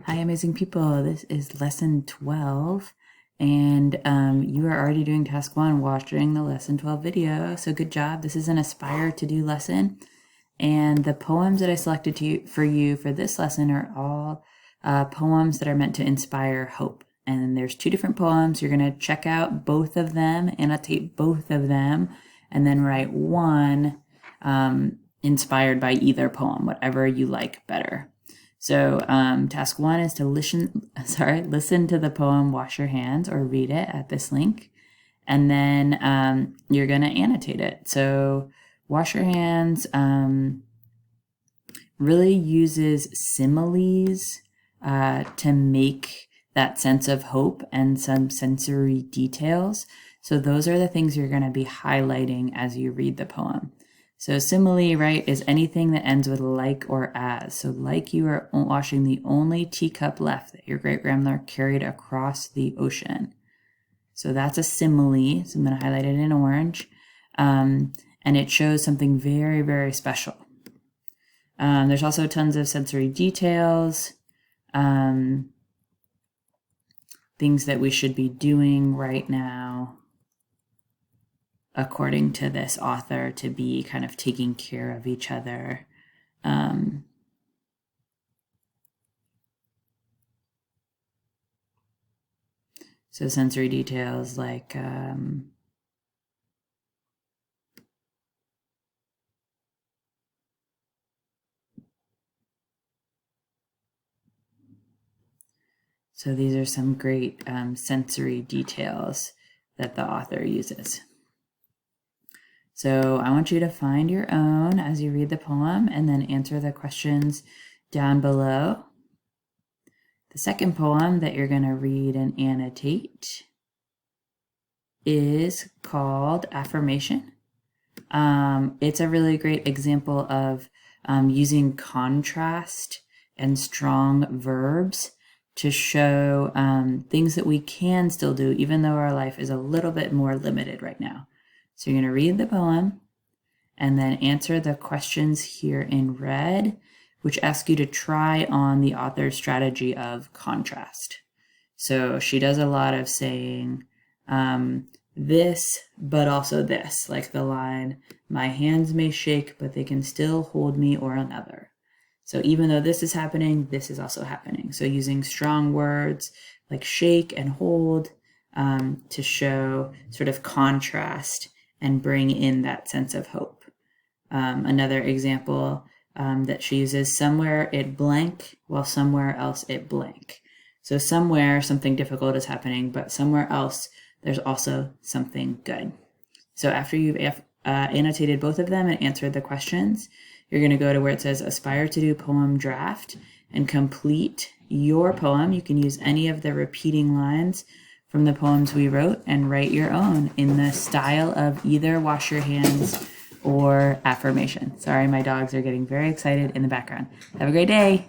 Hi, amazing people. This is lesson 12, and you are already doing task 1, watching the lesson 12 video. So good job. This is an Aspire to Do lesson, and the poems that I selected for you for this lesson are all poems that are meant to inspire hope. And there's 2 different poems. You're going to check out both of them, annotate both of them, and then write one inspired by either poem, whatever you like better. So task 1 is to listen to the poem Wash Your Hands, or read it at this link. And then you're going to annotate it. So Wash Your Hands really uses similes to make that sense of hope and some sensory details. So those are the things you're going to be highlighting as you read the poem. So simile, right, is anything that ends with like or as. So like you are washing the only teacup left that your great-grandmother carried across the ocean. So that's a simile. So I'm going to highlight it in orange. And it shows something very, very special. There's also tons of sensory details, things that we should be doing right now, according to this author, to be kind of taking care of each other. So sensory details like so these are some great sensory details that the author uses. So I want you to find your own as you read the poem and then answer the questions down below. The second poem that you're going to read and annotate is called Affirmation. It's a really great example of using contrast and strong verbs to show things that we can still do even though our life is a little bit more limited right now. So you're going to read the poem and then answer the questions here in red, which ask you to try on the author's strategy of contrast. So she does a lot of saying this, but also this, like the line, my hands may shake, but they can still hold me, or another. So even though this is happening, this is also happening. So using strong words like shake and hold to show sort of contrast and bring in that sense of hope. Another example that she uses, somewhere it blank, while somewhere else it blank. So somewhere something difficult is happening, but somewhere else there's also something good. So after you've annotated both of them and answered the questions, you're going to go to where it says Aspire to Do Poem Draft and complete your poem. You can use any of the repeating lines from the poems we wrote and write your own in the style of either Wash Your Hands or Affirmation. Sorry, my dogs are getting very excited in the background. Have a great day.